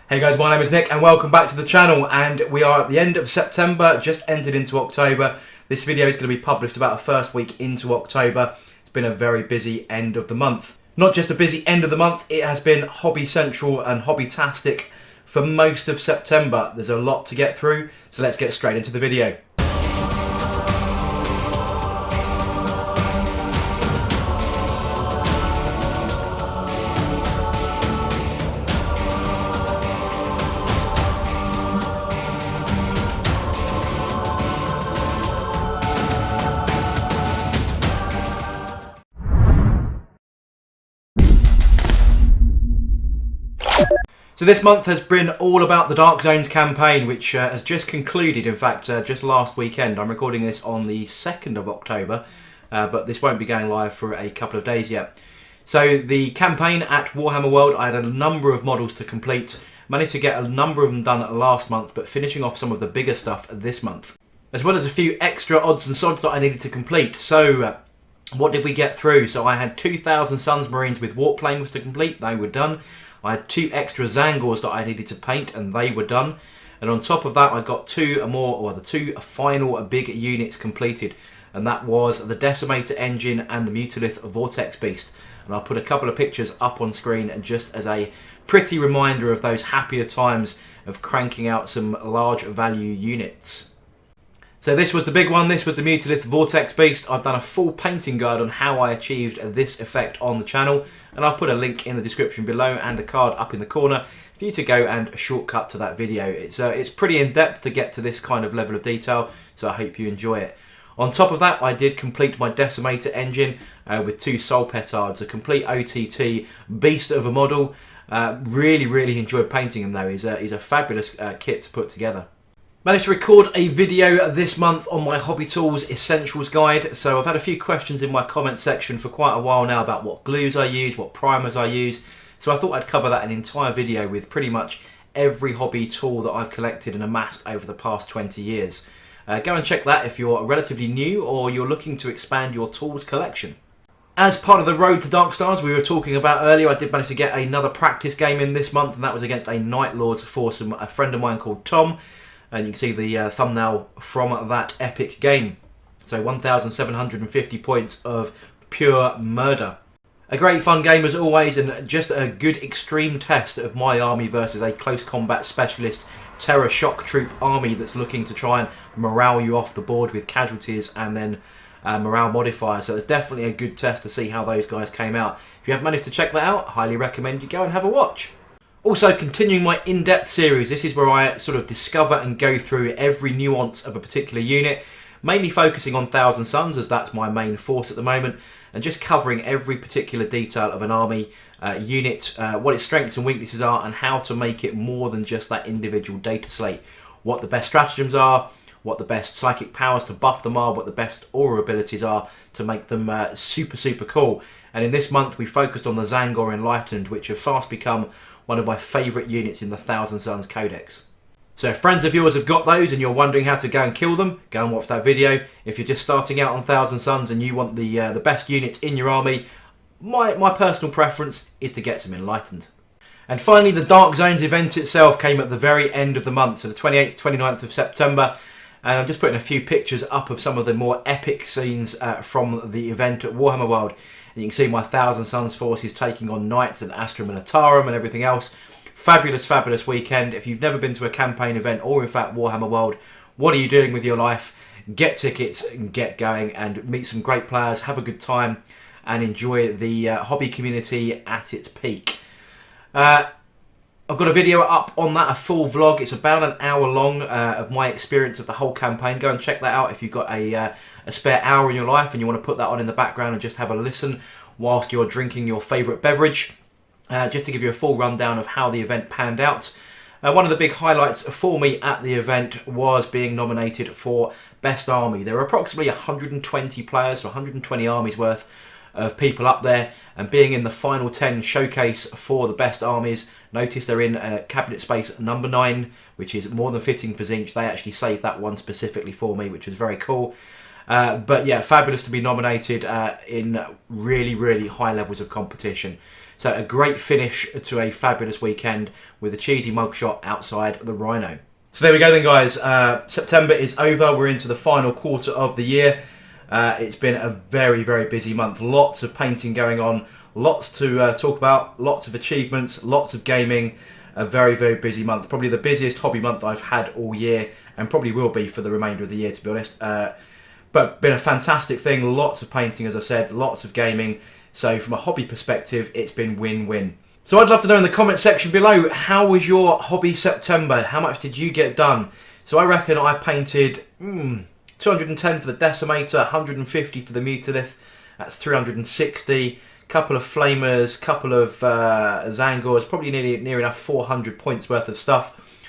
Hey guys, my name is Nick and welcome back to the channel, and we are at the end of September, just entered into October. This video is going to be published about the first week into October. It's been a very busy end of the month. Not just a busy end of the month, it has been hobby central and hobby-tastic for most of September. There's a lot to get through, so let's get straight into the video. So this month has been all about the Dark Zones campaign, which has just concluded, in fact, just last weekend. I'm recording this on the 2nd of October, but this won't be going live for a couple of days yet. So the campaign at Warhammer World, I had a number of models to complete. Managed to get a number of them done last month, but finishing off some of the bigger stuff this month. As well as a few extra odds and sods that I needed to complete. So what did we get through? So I had 2,000 Suns Marines with warp planes to complete, they were done. I had 2 extra Zangors that I needed to paint, and they were done. And on top of that, I got the two final big units completed, and that was the Decimator Engine and the Mutilith Vortex Beast. And I'll put a couple of pictures up on screen just as a pretty reminder of those happier times of cranking out some large value units. So this was the big one, this was the Mutilith Vortex Beast. I've done a full painting guide on how I achieved this effect on the channel, and I'll put a link in the description below and a card up in the corner for you to go and shortcut to that video. It's pretty in-depth to get to this kind of level of detail, so I hope you enjoy it. On top of that, I did complete my Decimator Engine with 2 Soul Petards, a complete OTT beast of a model. Really enjoyed painting him though. He's a fabulous kit to put together. Managed to record a video this month on my Hobby Tools Essentials Guide. So I've had a few questions in my comment section for quite a while now about what glues I use, what primers I use. So I thought I'd cover that in an entire video with pretty much every hobby tool that I've collected and amassed over the past 20 years. Go and check that if you're relatively new or you're looking to expand your tools collection. As part of the Road to Dark Stars we were talking about earlier, I did manage to get another practice game in this month, and that was against a Night Lords force, a friend of mine called Tom. And you can see the thumbnail from that epic game. So 1,750 points of pure murder. A great fun game as always, and just a good extreme test of my army versus a close combat specialist terror shock troop army that's looking to try and morale you off the board with casualties and then morale modifiers. So it's definitely a good test to see how those guys came out. If you haven't managed to check that out, I highly recommend you go and have a watch. Also, continuing my in-depth series, this is where I sort of discover and go through every nuance of a particular unit, mainly focusing on Thousand Suns as that's my main force at the moment, and just covering every particular detail of an army unit, what its strengths and weaknesses are, and how to make it more than just that individual data slate. What the best stratagems are, what the best psychic powers to buff them are, what the best aura abilities are to make them super cool. And in this month we focused on the Zangor Enlightened, which have fast become one of my favourite units in the Thousand Suns Codex. So if friends of yours have got those and you're wondering how to go and kill them, go and watch that video. If you're just starting out on Thousand Suns and you want the best units in your army, my personal preference is to get some Enlightened. And finally, the Dark Zones event itself came at the very end of the month, so the 28th, 29th of September. And I'm just putting a few pictures up of some of the more epic scenes from the event at Warhammer World. And you can see my Thousand Suns forces taking on Knights and Astrum and Atarum and everything else. Fabulous weekend. If you've never been to a campaign event or in fact Warhammer World, what are you doing with your life? Get tickets and get going and meet some great players, have a good time and enjoy the hobby community at its peak. I've got a video up on that, a full vlog. It's about an hour long of my experience of the whole campaign. Go and check that out if you've got a spare hour in your life and you want to put that on in the background and just have a listen whilst you're drinking your favourite beverage. Just to give you a full rundown of how the event panned out. One of the big highlights for me at the event was being nominated for Best Army. There were approximately 120 players, so 120 armies worth of people up there, and being in the final 10 showcase for the best armies. Notice they're in cabinet space number 9, which is more than fitting for Zinch. They actually saved that one specifically for me, which was very cool. But yeah, fabulous to be nominated in really high levels of competition. So a great finish to a fabulous weekend with a cheesy mugshot outside the Rhino. So there we go then, guys. September is over. We're into the final quarter of the year. It's been a very, very busy month. Lots of painting going on. Lots to talk about. Lots of achievements. Lots of gaming. A very, very busy month. Probably the busiest hobby month I've had all year, and probably will be for the remainder of the year, to be honest. But been a fantastic thing. Lots of painting, as I said. Lots of gaming. So from a hobby perspective, it's been win-win. So I'd love to know in the comment section below, how was your hobby September? How much did you get done? So I reckon I painted 210 for the Decimator, 150 for the Mutilith. That's 360. Couple of Flamers, couple of Zangors, probably near enough 400 points worth of stuff.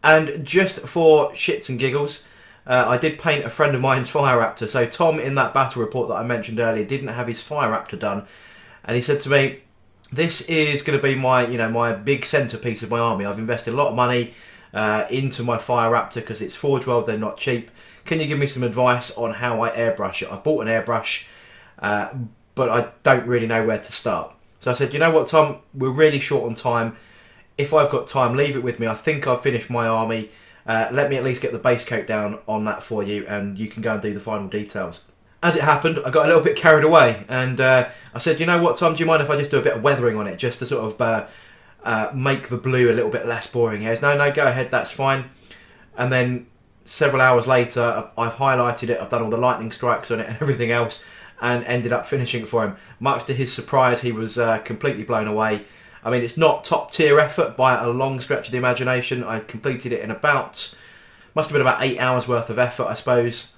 And just for shits and giggles, I did paint a friend of mine's Fire Raptor. So Tom, in that battle report that I mentioned earlier, didn't have his Fire Raptor done, and he said to me, "This is going to be my, my big centerpiece of my army. I've invested a lot of money into my Fire Raptor because it's Forge World. They're not cheap. Can you give me some advice on how I airbrush it? I've bought an airbrush, but I don't really know where to start." So I said, "You know what, Tom? We're really short on time. If I've got time, leave it with me. I think I've finished my army. Let me at least get the base coat down on that for you, and you can go and do the final details." As it happened, I got a little bit carried away, and I said, "You know what, Tom? Do you mind if I just do a bit of weathering on it, just to sort of make the blue a little bit less boring?" He goes, "No, go ahead. That's fine." And then several hours later, I've highlighted it. I've done all the lightning strikes on it and everything else, and ended up finishing it for him. Much to his surprise, he was completely blown away. I mean, it's not top tier effort by a long stretch of the imagination. I completed it in must have been about 8 hours worth of effort, I suppose.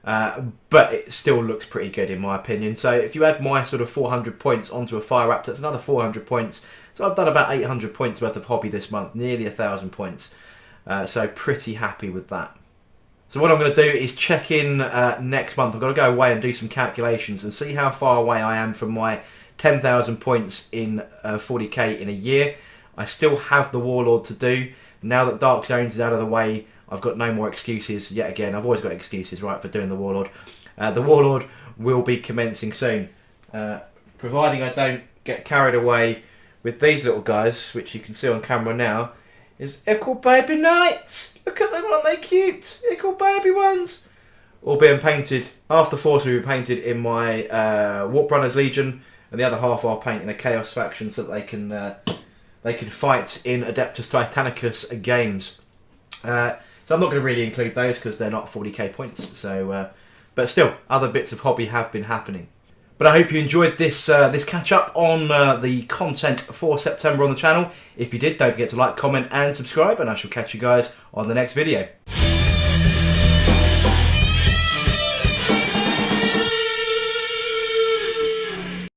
But it still looks pretty good in my opinion. So if you add my sort of 400 points onto a Fire Raptor, it's another 400 points. So I've done about 800 points worth of hobby this month, nearly 1,000 points. So pretty happy with that. So what I'm going to do is check in next month. I've got to go away and do some calculations and see how far away I am from my 10,000 points in 40k in a year. I still have the Warlord to do. Now that Dark Zones is out of the way, I've got no more excuses yet again. I've always got excuses, right, for doing the Warlord. The Warlord will be commencing soon. Providing I don't get carried away with these little guys, which you can see on camera now, is Ickle Baby Knights. Look at them, aren't they cute? Ickle Baby ones. All being painted. Half the force will be painted in my Warp Runners Legion, and the other half I'll paint in a Chaos faction so that they can fight in Adeptus Titanicus games. So I'm not going to really include those because they're not 40k points. So, but still, other bits of hobby have been happening. But I hope you enjoyed this this catch up on the content for September on the channel. If you did, don't forget to like, comment, and subscribe, and I shall catch you guys on the next video.